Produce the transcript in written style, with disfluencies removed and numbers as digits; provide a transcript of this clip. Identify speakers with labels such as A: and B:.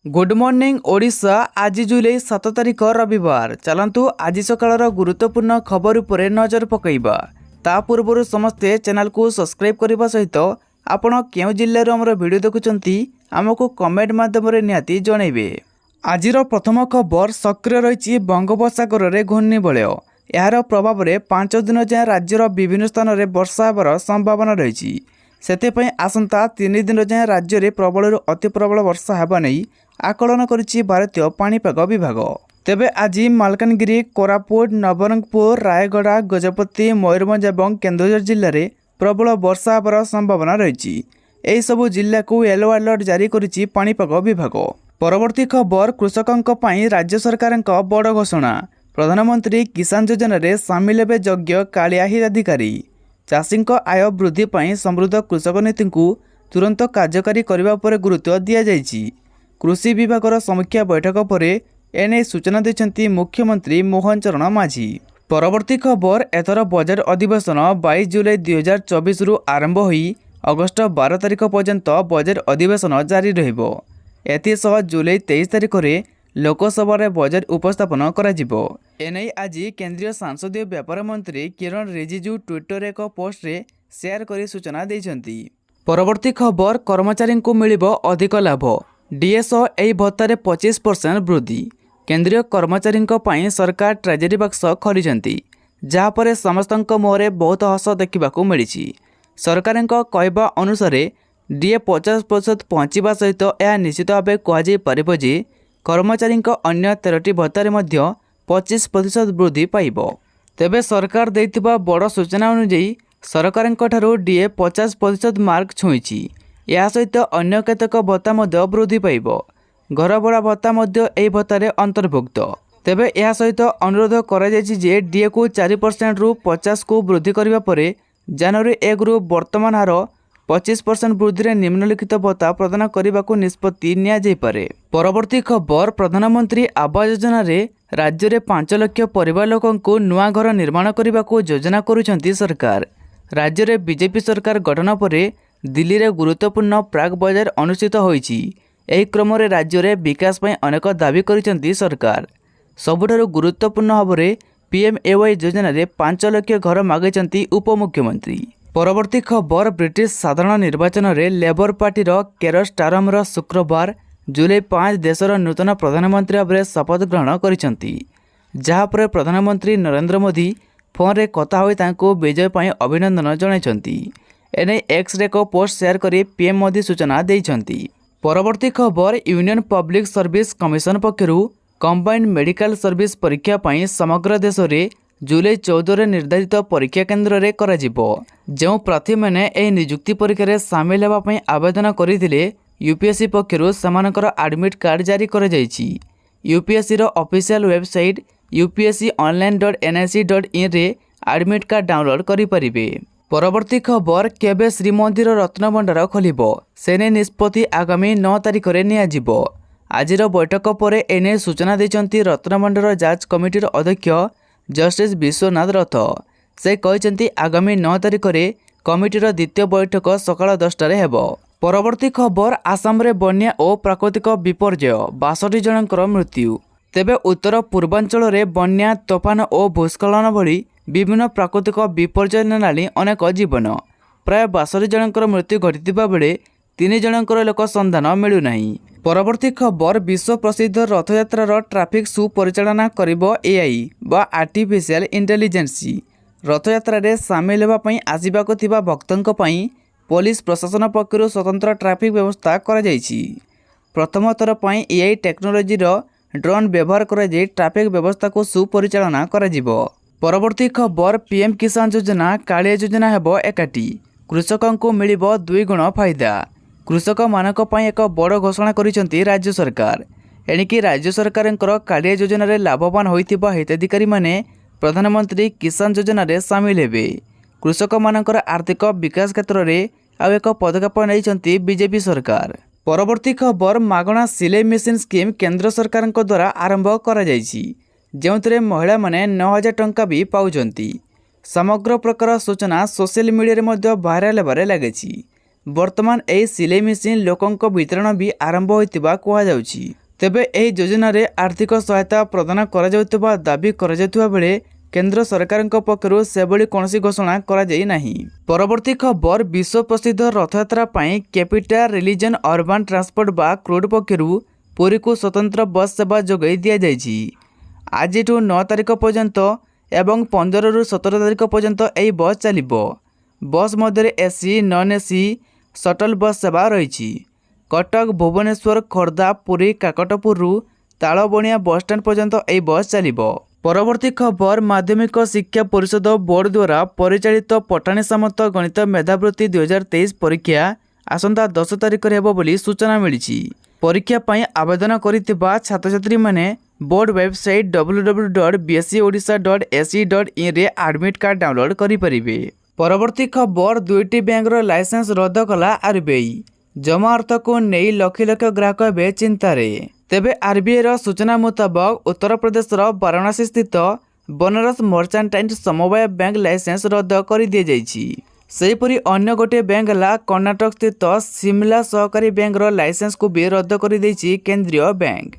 A: Good morning Odisha. आज जुलाई 7 तारिख रविवार। चलतु आज सकाळर गुरुत्वपूर्ण खबर उपरे नजर पकईबा। ता पूर्व समस्ते चैनल को सब्सक्राइब करने सहित आपण क्यों जिल्लार आमर वीडियो देखुंती आमको कमेंट माध्यम निहाती जनइबे। आजिर प्रथम खबर सक्रिय रही बंगोपसागर में घूर्णिबलय। यार प्रभाव में 5 दिन जाए राज्यर विभिन्न स्थान में वर्षा होबार संभावना रही। सेतेपई आसंता 3 दिन जाए राज्य में प्रबल अति प्रबल वर्षा होगा नहीं आकलन करिछि भारतीय पाणीपाग विभाग। तेबे आज मालकानगिरी, कोरापुट, नवरंगपुर, रायगड़ा, गजपति, मयूरभंज और केन्दुझर जिले में प्रबल वर्षा होबार संभावना रही। यही सबु जिला को येलो अलर्ट जारी करिछि पाणीपाग विभाग। परवर्ती खबर कृषकों पई राज्य सरकार बड़ घोषणा। प्रधानमंत्री किसान योजना रे सामिल हेबे योग्य कालिया हिताधिकारी। चाषी आय वृद्धि पई समृद्ध कृषक नीति को तुरंत कार्यकारी करने पर गुरुत्व दि जाइछि। कृषि विभाग समीक्षा बैठक पर एने सूचना देछंती मुख्यमंत्री मोहन चरण माझी। परवर्ती खबर एथर बजट अधिवेशन 22 जुलाई 2024 रु आरंभ होई अगस्त 12 तारिख पर्यंत बजट अधिवेशन जारी रहिबो। एथिसह जुलाई 23 तारिख रे लोकसभा रे बजट उपस्थापन करा जिवो। एने आज केंद्रीय संसदीय व्यापार मंत्री किरण रिजिजू ट्विटर एक पोस्ट रे शेयर करी सूचना देछंती। परवर्ती खबर कर्मचारी को मिलिबो अधिक लाभ। डीएसओ एही भत्तारे 25% वृद्धि। केंद्रीय कर्मचारी सरकार ट्रेजरी बक्स खोली जहाँपर समस्त मुहरे बहुत हस देखा मिली। सरकार कहवा अनुसार डीए 50% पहुँचवा सहित यह निश्चित भाव कहुपर जे कर्मचारी अन्य 13टी भत्तारे 25% वृद्धि पाइब। तेबे सरकार देइथिबा बड़ सूचना अनुଯାयी सरकार डीए 50% मार्क छुईची। या सहित अन्य केतक भत्ता वृद्धि पाइब। घर भड़ा भत्ता यह भत्तार अंतर्भुक्त। तेबे यह सहित अनुरोध करा जे डीए को 4% रु 50 को वृद्धि करने पर जनवरी 1 रु वर्तमान हार 25% वृद्धि रे निम्नलिखित भत्ता प्रदान करने को निष्पत्ति निया जाय पारे। परवर्ती खबर प्रधानमंत्री आवास योजना रे राज्य में 5 लाख परिवार लोकों को नुआ घर निर्माण करने को योजना करुछंती सरकार। राज्य में बीजेपी सरकार गठन पर दिल्ली रे गुरुत्वपूर्ण प्राक बजट अनुष्ठित होईछि। एही क्रम रे राज्य रे विकास पई अनेक दाबी करिसेंती सरकार। सबुठारु गुरुत्वपूर्ण भाव पीएमएवाई योजना रे 5 लाख घर मागिसेंती उपमुख्यमंत्री। परवर्ती खबर ब्रिटिश साधारण निर्वाचन रे लेबर पार्टी केयर स्टारमर शुक्रवार जुलाई 5 देशर नूतन प्रधानमंत्री भाव शपथ ग्रहण करिसेंती। जहाँ पर प्रधानमंत्री नरेंद्र मोदी फोन रे कथा होई तांको विजय पई अभिनंदन जणाइछंती। एने एक्स रे को पोस्ट शेयर करी पीएम मोदी सूचना देइछंती। परवर्ती खबर यूनियन पब्लिक सर्विस कमिशन पक्षरु कंबाइंड मेडिकल सर्विस परीक्षा पई समग्र देश रे जुलाई 14 रे निर्धारित परीक्षा केंद्र रे कराजिबो। जो प्रार्थी माने एही नियुक्ति परीक्षा रे शामिल हेबा पई आवेदन करिथिले यूपीएससी पक्षरु समानकर एडमिट कार्ड जारी करा जायछि। यूपीएससी रो ऑफिशियल वेबसाइट upsconline.nic.in रे एडमिट कार्ड डाउनलोड करि परिबे। परवर्ती खबर केबे श्रीमंदिर रत्नभंडार खोलिबो सेने निष्पत्ति आगामी 9 तारिख रे नियाजिबो। आजिर बैठक पर एने सूचना देचंती रत्नभंडार जांच कमिटीर अध्यक्ष जस्टिस विश्वनाथ रथ। से कहचंती आगामी 9 तारिख रे कमिटीर द्वितीय बैठक सकाळ 10 रे हेबो। परवर्ती खबर आसाम रे बन्या और प्राकृतिक विपर्यय 62 जनकर मृत्यु। तेबे उत्तर पूर्वांचल रे बन्या, तोफान और भूस्खलन भली विभिन्न प्राकृतिक विपर्यय नाली अनेक जीवन। प्राय 62 जनकर मृत्यु घटिथिबा बेले 3 जनकर लोक संधान मिलुना। परवर्ती खबर विश्व प्रसिद्ध रथयात्रार ट्राफिक सुपरिचालना करिबो एआई बा आर्टिफिशियल इंटेलिजेंस। रथयात्रा रे सामिल हेबा पई आसिबाको थिबा भक्तंक पई पुलिस प्रशासन पक्षरु स्वतंत्र ट्राफिक व्यवस्था करा जायछि। प्रथम थर पई एआई टेक्नोलोजी ड्रोन व्यवहार करा जाय ट्राफिक व्यवस्था को सुपरिचालना करा जिवो। परवर्ती खबर पीएम किसान योजना कालिया योजना हेबो एकाठी। कृषकों को मिलिबो 2 गुण फायदा। कृषक मानक पई एक बड़ घोषणा करिसेंती राज्य सरकार। एणिकी राज्य सरकारंकर कालिया योजना रे लाभवान होइथिबा हिताधिकारी माने प्रधानमंत्री किसान योजना रे शामिल हेबे। कृषक मानकर आर्थिक विकास क्षेत्र रे आउ एक पदक्षेप नैछंती बीजेपी सरकार। परवर्ती खबर मागणा सिलाई मेसिन स्कीम केंद्र सरकार द्वारा आरंभ करा जायछि। जो महिला माने 9000 टंका भी पाउछंती। समग्र प्रकार सूचना सोशल मीडिया रे मध्य भाइराल हेबारे लागिछि। ବର୍ତ୍ତମାନ ଏହି ସିଲେଇ ମେସିନ୍ ଲୋକଙ୍କ ବିତରଣ ବି ଆରମ୍ଭ ହୋଇଥିବା କୁହାଯାଉଛି। ତେବେ ଏହି ଯୋଜନାରେ ଆର୍ଥିକ ସହାୟତା ପ୍ରଦାନ କରାଯାଉଥିବା ଦାବି କରାଯାଉଥିବା ବେଳେ କେନ୍ଦ୍ର ସରକାରଙ୍କ ପକ୍ଷରୁ ସେଭଳି କୌଣସି ଘୋଷଣା କରାଯାଇ ନାହିଁ। ପରବର୍ତ୍ତୀ ଖବର, ବିଶ୍ୱ ପ୍ରସିଦ୍ଧ ରଥଯାତ୍ରା ପାଇଁ କ୍ୟାପିଟାଲ ରିଲିଜନ ଅର୍ବାନ୍ ଟ୍ରାନ୍ସପୋର୍ଟ ବା କ୍ରୋଡ୍ ପକ୍ଷରୁ ପୁରୀକୁ ସ୍ୱତନ୍ତ୍ର ବସ୍ ସେବା ଯୋଗାଇ ଦିଆଯାଇଛି। ଆଜିଠୁ 9 ତାରିଖ ପର୍ଯ୍ୟନ୍ତ ଏବଂ 15ରୁ 17 ତାରିଖ ପର୍ଯ୍ୟନ୍ତ ଏହି ବସ୍ ଚାଲିବ। ବସ୍ ମଧ୍ୟରେ AC, non AC, shuttle bus ସେବା ରହିଛି। କଟକ, ଭୁବନେଶ୍ୱର, ଖୋର୍ଦ୍ଧା, ପୁରୀ, କାକଟପୁରରୁ ତାଳବଣିଆ ବସ୍ଷ୍ଟାଣ୍ଡ ପର୍ଯ୍ୟନ୍ତ ଏହି ବସ୍ ଚାଲିବ। ପରବର୍ତ୍ତୀ ଖବର, ମାଧ୍ୟମିକ ଶିକ୍ଷା ପରିଷଦ ବୋର୍ଡ ଦ୍ୱାରା ପରିଚାଳିତ ପଠାଣି ସାମନ୍ତ ଗଣିତ ମେଧାବୃତ୍ତି 2023 ପରୀକ୍ଷା ଆସନ୍ତା 10 ତାରିଖରେ ହେବ ବୋଲି ସୂଚନା ମିଳିଛି। ପରୀକ୍ଷା ପାଇଁ ଆବେଦନ କରିଥିବା ଛାତ୍ରଛାତ୍ରୀମାନେ ବୋର୍ଡ ୱେବସାଇଟ୍ www.bscodisha.ac.in ରେ ଆଡମିଟ୍ କାର୍ଡ ଡାଉନଲୋଡ୍ କରିପାରିବେ। ପରବର୍ତ୍ତୀ ଖବର, 2ଟି ବ୍ୟାଙ୍କର ଲାଇସେନ୍ସ ରଦ୍ଦ କଲା ଆର୍ବିଆଇ। ଜମା ଅର୍ଥକୁ ନେଇ ଲକ୍ଷ ଲକ୍ଷ ଗ୍ରାହକ ଏବେ ଚିନ୍ତାରେ। ତେବେ ଆର୍ବିଆଇର ସୂଚନା ମୁତାବକ ଉତ୍ତରପ୍ରଦେଶର ବାରାଣସୀ ସ୍ଥିତ ବନାରସ ମର୍ଚାଣ୍ଟାଇଲ୍ ସମବାୟ ବ୍ୟାଙ୍କ ଲାଇସେନ୍ସ ରଦ୍ଦ କରିଦିଆଯାଇଛି। ସେହିପରି ଅନ୍ୟ ଗୋଟିଏ ବ୍ୟାଙ୍କ ହେଲା କର୍ଣ୍ଣାଟକ ସ୍ଥିତ ସିମଲା ସହକାରୀ ବ୍ୟାଙ୍କର ଲାଇସେନ୍ସକୁ ବି ରଦ୍ଦ କରିଦେଇଛି କେନ୍ଦ୍ରୀୟ ବ୍ୟାଙ୍କ।